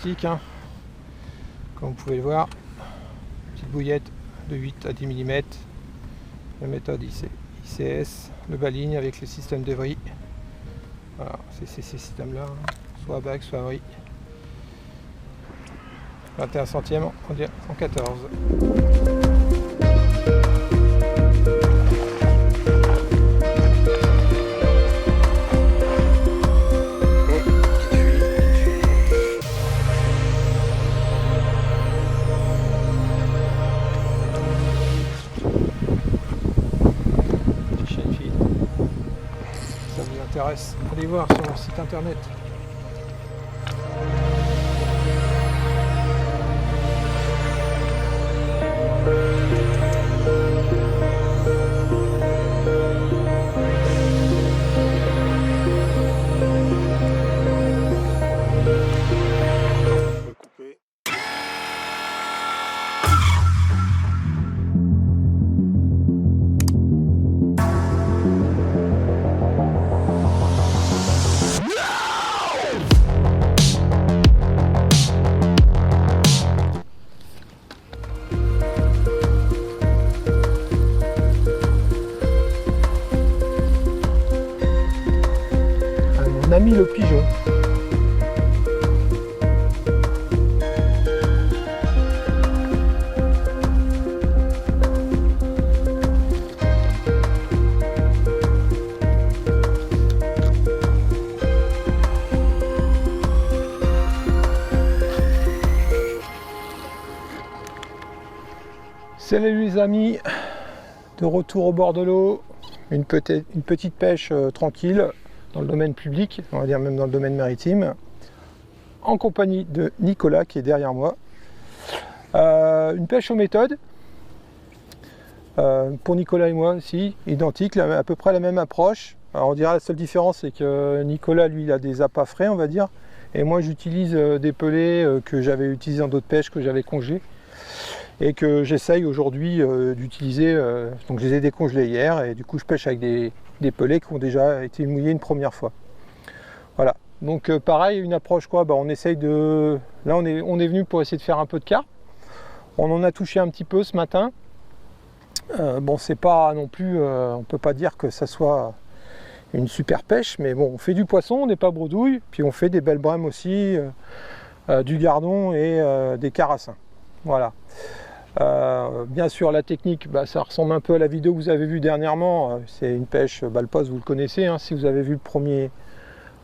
plastique, hein. Comme vous pouvez le voir, petite bouillette de 8 à 10 mm, la méthode ICS, le baligne avec le système de vrille. Voilà, c'est ces systèmes là, hein. Soit à bague, soit à vrille. 21 centièmes en 14. Allez voir sur mon site internet. Ami le pigeon. Salut les amis, de retour au bord de l'eau, une petite pêche tranquille dans le domaine public, on va dire même dans le domaine maritime, en compagnie de Nicolas qui est derrière moi. Une pêche aux méthodes, pour Nicolas et moi aussi, identique, à peu près la même approche. Alors on dirait la seule différence c'est que Nicolas lui il a des appâts frais on va dire, et moi j'utilise des pelets que j'avais utilisés dans d'autres pêches que j'avais congelés et que j'essaye aujourd'hui d'utiliser, donc je les ai décongelés hier et du coup je pêche avec des pelets qui ont déjà été mouillés une première fois. Voilà, donc pareil, une approche quoi, on essaye de... Là on est venu pour essayer de faire un peu de carpe. On en a touché un petit peu ce matin. Bon c'est pas non plus, on peut pas dire que ça soit une super pêche, mais bon on fait du poisson, on n'est pas bredouille, puis on fait des belles brèmes aussi, du gardon et des carassins. Voilà. Bien sûr la technique ça ressemble un peu à la vidéo que vous avez vue dernièrement, c'est une pêche le poste vous le connaissez, hein. Si vous avez vu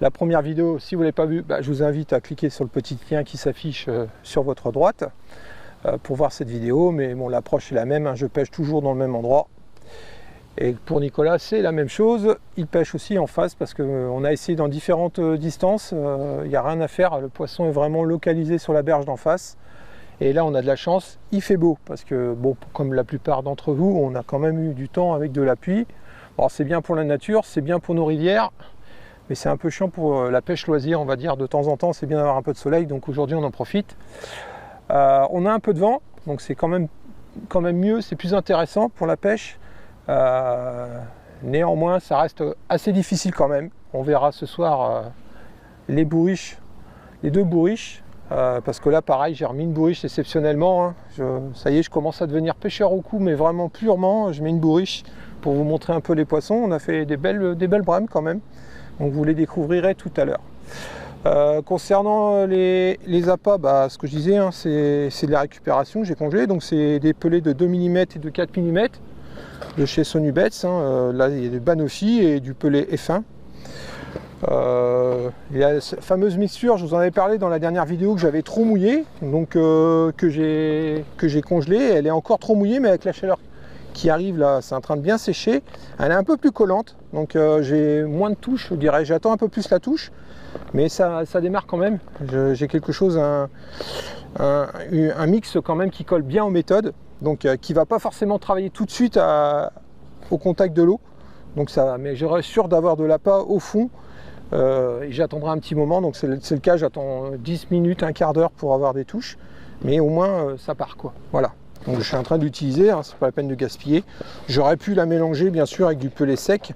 la première vidéo, si vous ne l'avez pas vue, je vous invite à cliquer sur le petit lien qui s'affiche sur votre droite pour voir cette vidéo, mais bon l'approche est la même, hein. Je pêche toujours dans le même endroit et pour Nicolas c'est la même chose, il pêche aussi en face parce qu'on a essayé dans différentes distances, il n'y a rien à faire, le poisson est vraiment localisé sur la berge d'en face. Et là on a de la chance, il fait beau, parce que bon, comme la plupart d'entre vous, on a quand même eu du temps avec de la pluie. Bon, c'est bien pour la nature, c'est bien pour nos rivières, mais c'est un peu chiant pour la pêche loisir, on va dire, de temps en temps, c'est bien d'avoir un peu de soleil, donc aujourd'hui on en profite. On a un peu de vent, donc c'est quand même mieux, c'est plus intéressant pour la pêche. Néanmoins, ça reste assez difficile quand même. On verra ce soir les bourriches, les deux bourriches. Parce que là pareil j'ai remis une bourriche exceptionnellement, hein. Ça y est je commence à devenir pêcheur au cou mais vraiment purement, je mets une bourriche pour vous montrer un peu les poissons, on a fait des belles brèmes quand même, donc vous les découvrirez tout à l'heure. Concernant les appâts, ce que je disais hein, c'est de la récupération que j'ai congelé, donc c'est des pelets de 2 mm et de 4 mm de chez Sonubets, hein. Là il y a du Banofi et du pelet F1. Il y a cette fameuse mixture, je vous en avais parlé dans la dernière vidéo, que j'avais trop mouillée, donc que j'ai congelée. Elle est encore trop mouillée, mais avec la chaleur qui arrive là, c'est en train de bien sécher. Elle est un peu plus collante, donc j'ai moins de touche, je dirais. J'attends un peu plus la touche, mais ça démarre quand même. J'ai quelque chose, un mix quand même qui colle bien aux méthodes, donc qui va pas forcément travailler tout de suite au contact de l'eau. Donc ça, mais j'aurais sûr d'avoir de l'appât au fond. Et j'attendrai un petit moment, donc c'est le cas, j'attends 10 minutes, un quart d'heure pour avoir des touches, mais au moins ça part quoi, voilà. Donc je suis en train d'utiliser, hein, c'est pas la peine de gaspiller. J'aurais pu la mélanger bien sûr avec du pelet sec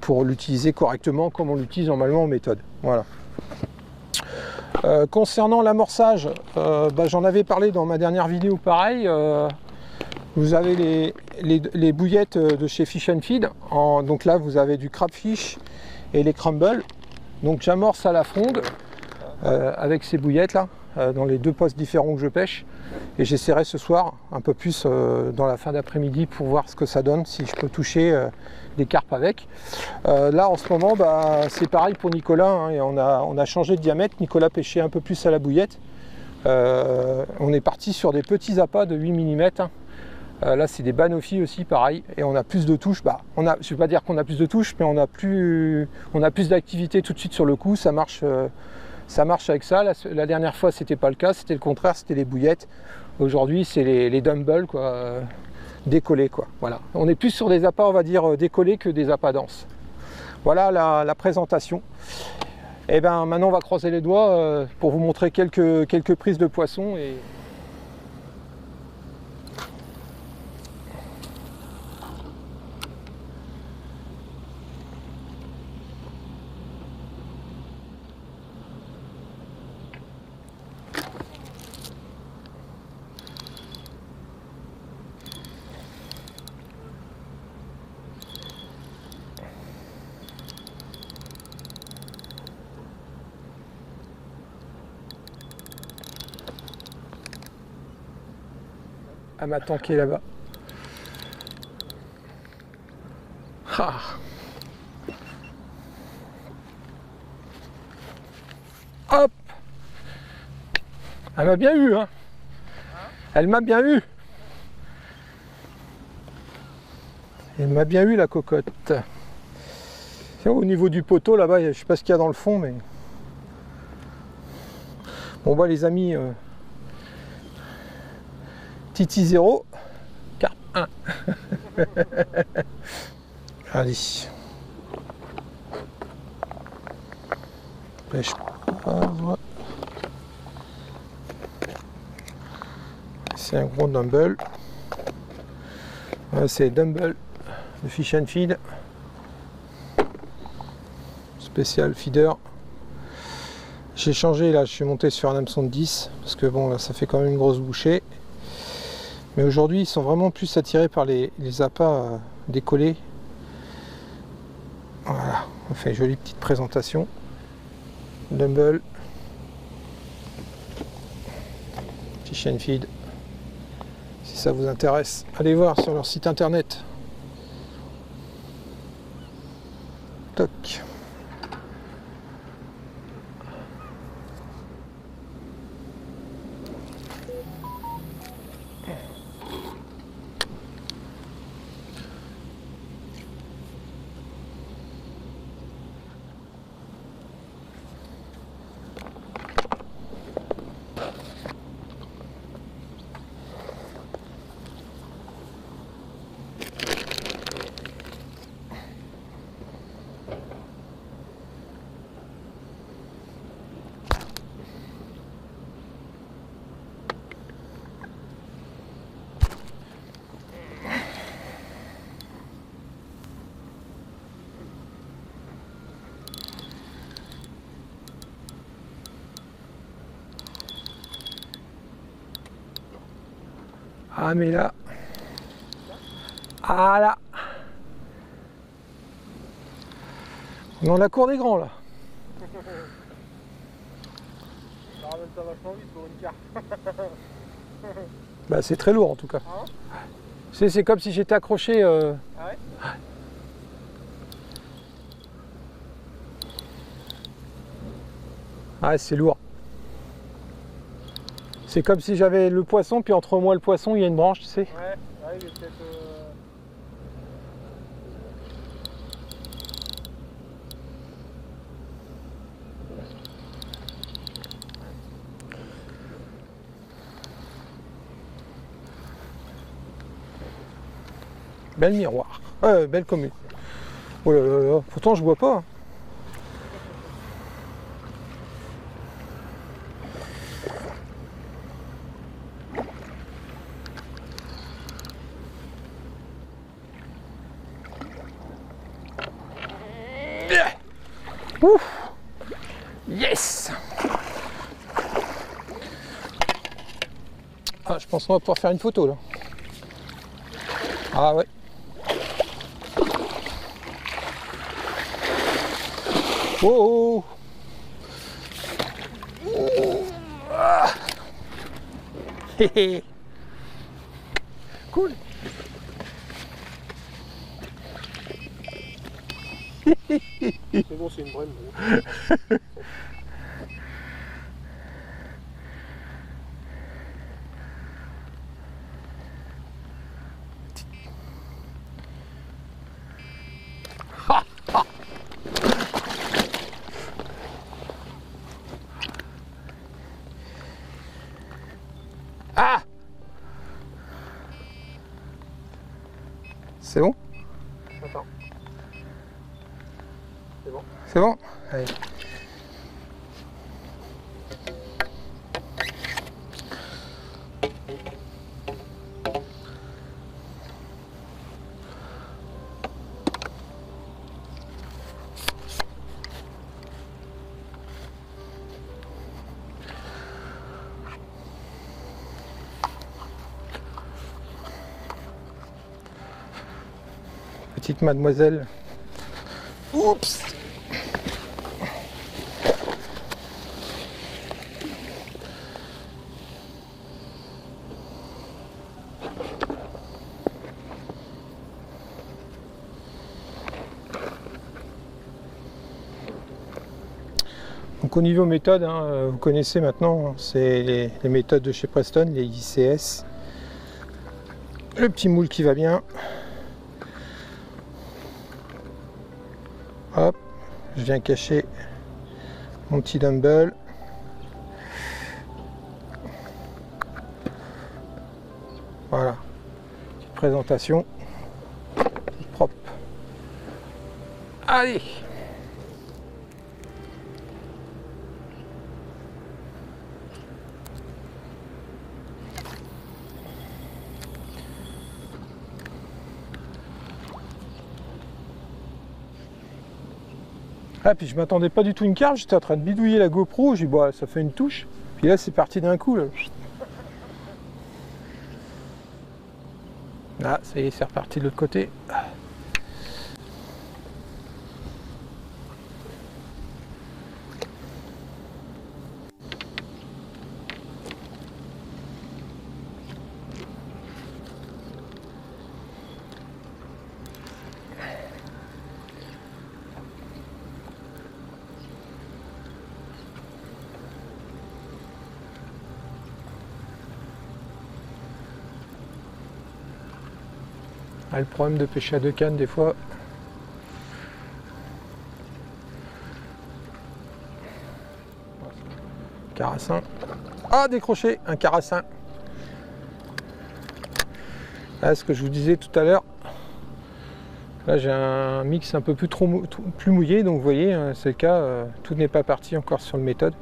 pour l'utiliser correctement comme on l'utilise normalement en méthode, voilà. Concernant l'amorçage, j'en avais parlé dans ma dernière vidéo pareil. Vous avez les bouillettes de chez Fish and Feed. Donc là, vous avez du crabfish et les crumbles. Donc j'amorce à la fronde avec ces bouillettes là, dans les deux postes différents que je pêche. Et j'essaierai ce soir un peu plus dans la fin d'après-midi pour voir ce que ça donne, si je peux toucher des carpes avec. Là en ce moment, c'est pareil pour Nicolas, hein, et on a changé de diamètre. Nicolas pêchait un peu plus à la bouillette. On est parti sur des petits appâts de 8 mm. Là c'est des banoffis aussi pareil, et on a plus de touches. Je ne vais pas dire qu'on a plus de touches, mais on a plus d'activité tout de suite sur le coup. Ça marche avec ça. La dernière fois c'était pas le cas, c'était le contraire, c'était les bouillettes. Aujourd'hui c'est les dumbbells quoi, décollés quoi. Voilà. On est plus sur des appâts on va dire décollés que des appâts denses. Voilà la présentation. Et maintenant on va croiser les doigts pour vous montrer quelques prises de poissons. À ma tanker là-bas. Ah. Hop. Elle m'a bien eu, hein. Elle m'a bien eu. Elle m'a bien eu la cocotte. Tiens, au niveau du poteau là-bas, je sais pas ce qu'il y a dans le fond, mais bon les amis. Titi 0, carpe 1. Allez. Pêche poivre. C'est un gros dumbbell. C'est dumbbell de Fish and Feed. Spécial feeder. J'ai changé là, je suis monté sur un hameçon de 10 parce que bon là ça fait quand même une grosse bouchée. Mais aujourd'hui, ils sont vraiment plus attirés par les appâts décollés. Voilà, on fait une jolie petite présentation. Dumbbell. Fish and Feed. Si ça vous intéresse, allez voir sur leur site internet. Toc. Ah mais là, ah là, on est dans la cour des grands là. Ça ramène ça vachement vite pour une carpe. Bah c'est très lourd en tout cas. Hein, c'est comme si j'étais accroché. Ah ouais. Ah c'est lourd. C'est comme si j'avais le poisson, puis entre moi et le poisson, il y a une branche, tu sais. Ouais, il est peut-être... Belle miroir. Belle commune. Oh là là là, pourtant je vois pas. Ouf. Yes. pense qu'on va pouvoir faire une photo là. Ah ouais. Oh, oh. Ah. Hé hé. Cool. C'est bon, c'est une brème. Bon. Ah! C'est bon? Attends. C'est bon. C'est bon? Allez. Petite mademoiselle. Oups! Donc au niveau méthode, hein, vous connaissez maintenant, c'est les méthodes de chez Preston, les ICS. Le petit moule qui va bien. Hop, je viens cacher mon petit dumbbell. Voilà, petite présentation. Propre. Allez! Ah, puis je m'attendais pas du tout à une carte, j'étais en train de bidouiller la GoPro, j'ai dit bah ça fait une touche, puis là c'est parti d'un coup là. Ah ça y est, c'est reparti de l'autre côté. Ah, le problème de pêcher à deux cannes des fois. Carassin. Ah, décroché, un carassin. Là, ce que je vous disais tout à l'heure. Là, j'ai un mix un peu plus mouillé, donc vous voyez, c'est le cas. Tout n'est pas parti encore sur le méthode.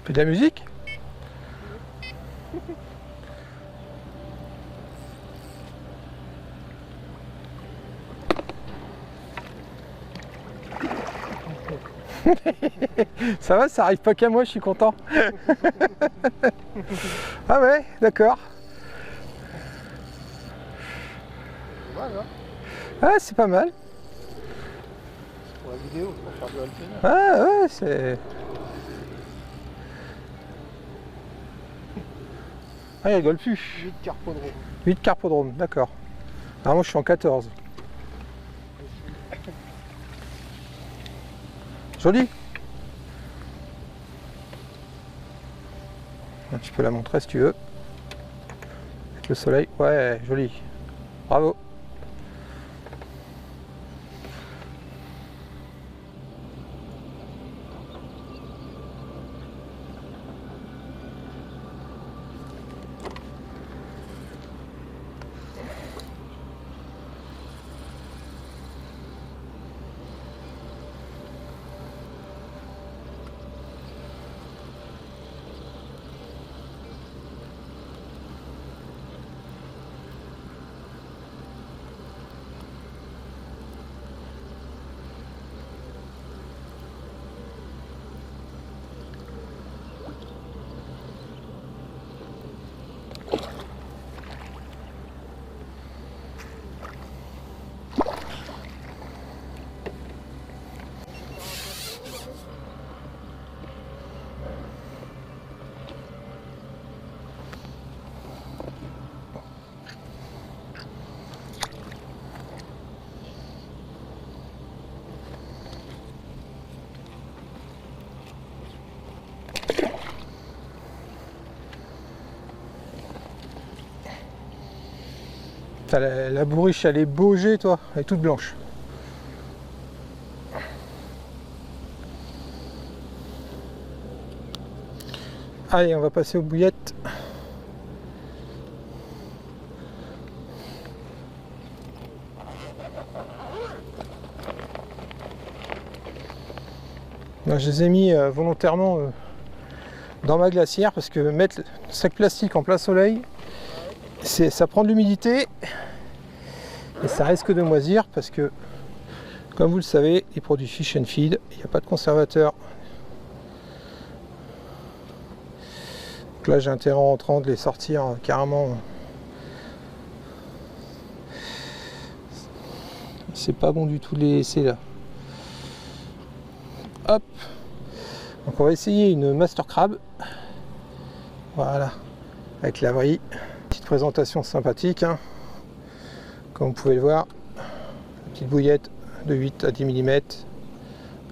De la musique? Ça va, ça arrive pas qu'à moi, je suis content. Ah ouais, d'accord. Voilà. Ah, c'est pas mal. C'est pour la vidéo, pour faire du haltéro. Ah ouais, c'est... Ah, il rigole plus. 8 carpodromes. 8 carpodromes, d'accord. Ah, moi je suis en 14. Joli. Tu peux la montrer si tu veux. Avec le soleil. Ouais, joli. Bravo. La bourriche, elle est baugée, toi. Elle est toute blanche. Allez, on va passer aux bouillettes. Là, je les ai mis volontairement dans ma glacière parce que mettre le sac plastique en plein soleil, ça prend de l'humidité et ça risque de moisir parce que, comme vous le savez, les produits Fish and Feed, il n'y a pas de conservateur. Donc là, j'ai intérêt en rentrant de les sortir carrément. C'est pas bon du tout de les laisser là. Hop. Donc on va essayer une Master Crab. Voilà. Avec la vrille. Petite présentation sympathique. Hein. Comme vous pouvez le voir. Une petite bouillette de 8 à 10 mm.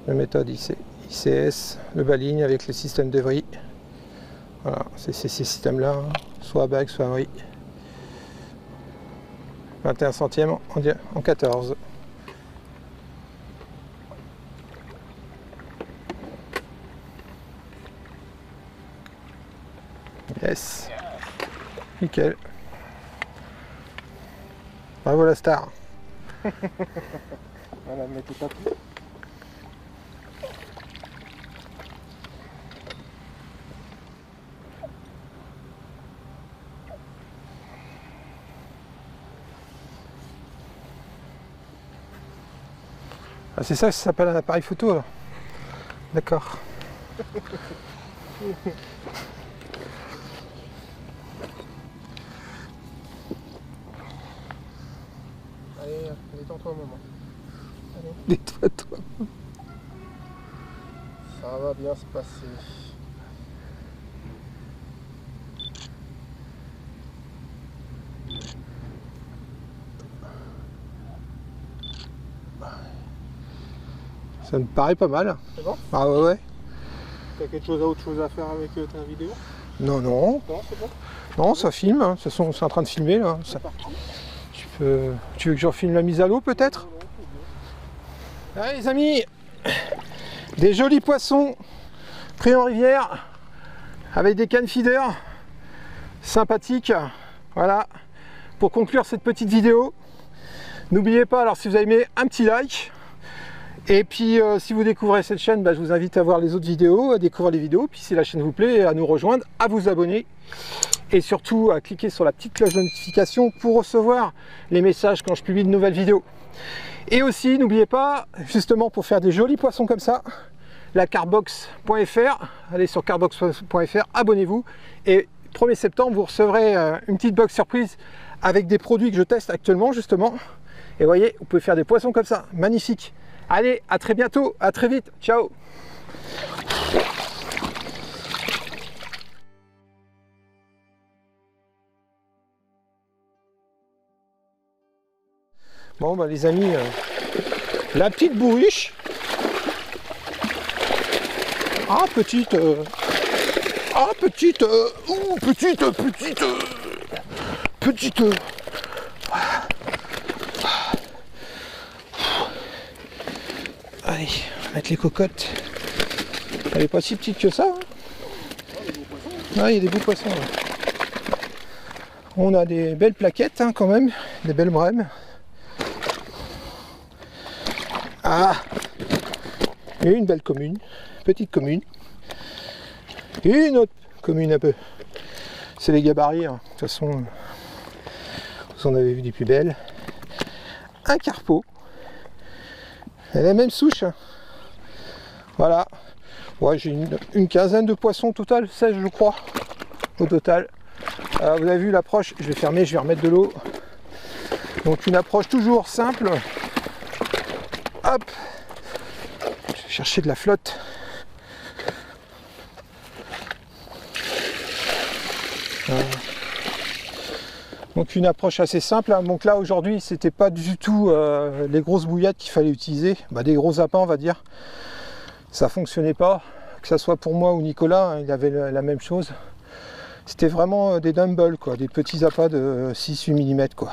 La méthode ICS. Le baligne avec le système de vrille. Voilà. C'est ces systèmes-là. Hein. Soit à bague, soit à vrille. 21 centièmes en 14. Yes, nickel. Bravo la star. Voilà, mettez pas plus. Ah, c'est ça que ça s'appelle un appareil photo alors. D'accord. Allez, détends-toi un moment. Allez. Détends-toi. Ça va bien se passer. Ça me paraît pas mal. C'est bon? Ah ouais. T'as quelque chose autre chose à faire avec ta vidéo? Non, non. Non, c'est bon? Non, ça filme. Hein. De toute façon, c'est en train de filmer là. C'est parti. Tu veux que je refilme la mise à l'eau peut-être? Allez les amis, des jolis poissons pris en rivière avec des cannes feeder sympathiques. Voilà, pour conclure cette petite vidéo, n'oubliez pas, alors si vous avez aimé, un petit like. Et puis si vous découvrez cette chaîne, je vous invite à voir les autres vidéos, à découvrir les vidéos. Puis si la chaîne vous plaît, à nous rejoindre, à vous abonner. Et surtout à cliquer sur la petite cloche de notification pour recevoir les messages quand je publie de nouvelles vidéos. Et aussi, n'oubliez pas, justement pour faire des jolis poissons comme ça, la carbox.fr. Allez sur carbox.fr, abonnez-vous. Et 1er septembre, vous recevrez une petite box surprise avec des produits que je teste actuellement, justement. Et vous voyez, vous pouvez faire des poissons comme ça, magnifique. Allez, à très bientôt, à très vite, ciao. Bon les amis, la petite bourriche. Ah petite, petite. Allez, on va mettre les cocottes. Elle est pas si petite que ça. Hein. Ah, il y a des beaux poissons. Là. On a des belles plaquettes hein, quand même, des belles brèmes. Ah, et une belle commune, petite commune. Et une autre commune un peu. C'est les gabarits, hein. De toute façon, vous en avez vu des plus belles. Un carpeau. Elle est la même souche. Hein. Voilà. Ouais, j'ai une quinzaine de poissons au total, 16 je crois, au total. Vous avez vu l'approche, je vais fermer, je vais remettre de l'eau. Donc une approche toujours simple. Hop, je vais chercher de la flotte. Donc une approche assez simple. Hein. Donc là aujourd'hui c'était pas du tout les grosses bouillettes qu'il fallait utiliser. Des gros appâts on va dire. Ça fonctionnait pas. Que ça soit pour moi ou Nicolas, hein, il avait la même chose. C'était vraiment des dumbbells, quoi, des petits appâts de 6-8 mm quoi.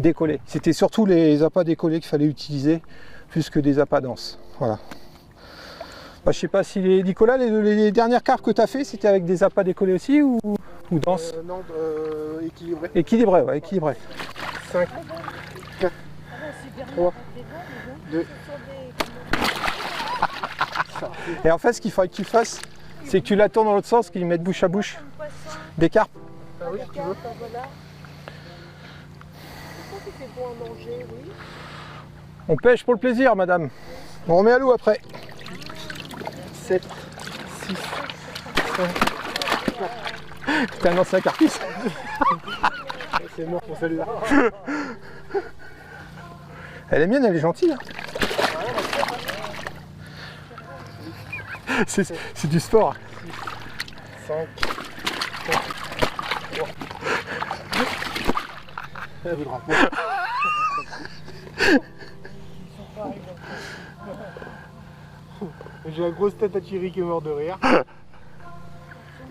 décollés. C'était surtout les appâts décollés qu'il fallait utiliser, plus que des appâts denses. Voilà. Bah, je sais pas si Nicolas, les dernières carpes que tu as fait, c'était avec des appâts décollés aussi ou denses? Non, équilibré. Équilibré, ouais, équilibré. 5, 4, 3, 2. Et en fait, ce qu'il faudrait que tu fasses, c'est que tu la tournes dans l'autre sens, qu'ils mettent bouche à bouche. Des carpes. Ah oui, si tu veux. C'est bon à manger, oui. On pêche pour le plaisir, madame. On remet à l'eau après. 7, 6, 5. T'es un ancien carpiste. C'est mort pour celle-là. Elle est mienne, elle est gentille. Hein. C'est du sport. 5, 4, 3. Elle voudra pas. J'ai la grosse tête à Thierry qui est mort de rire.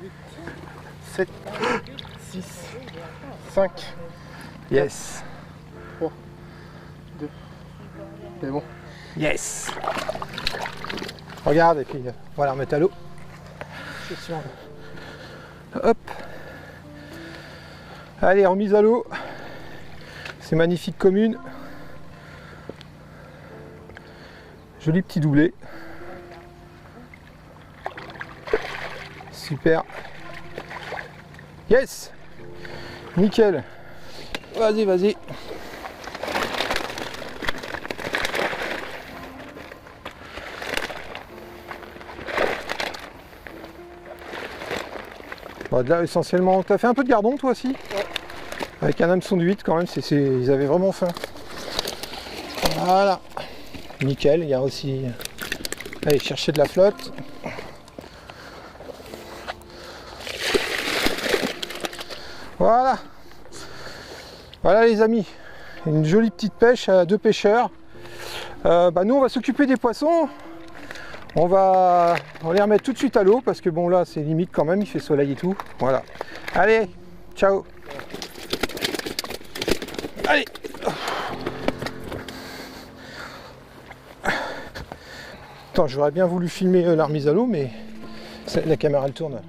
8, 7, 6, 5, Yes. 3, 2. C'est bon. Yes. Regarde, et puis voilà, remettre à l'eau. Hop. Allez, remise à l'eau. C'est magnifique commune. Joli petit doublé. Super. Yes. Nickel. Vas-y, vas-y. Bon, là, essentiellement, tu as fait un peu de gardon toi aussi? Ouais. Avec un hameçon de 8 quand même, ils avaient vraiment faim. Voilà. Nickel, il y a aussi... Allez, chercher de la flotte. Voilà. Voilà les amis. Une jolie petite pêche à 2 pêcheurs. Nous on va s'occuper des poissons. On va les remettre tout de suite à l'eau parce que bon là c'est limite quand même, il fait soleil et tout. Voilà. Allez, ciao. Allez. Attends, j'aurais bien voulu filmer la remise à l'eau mais la caméra elle tourne.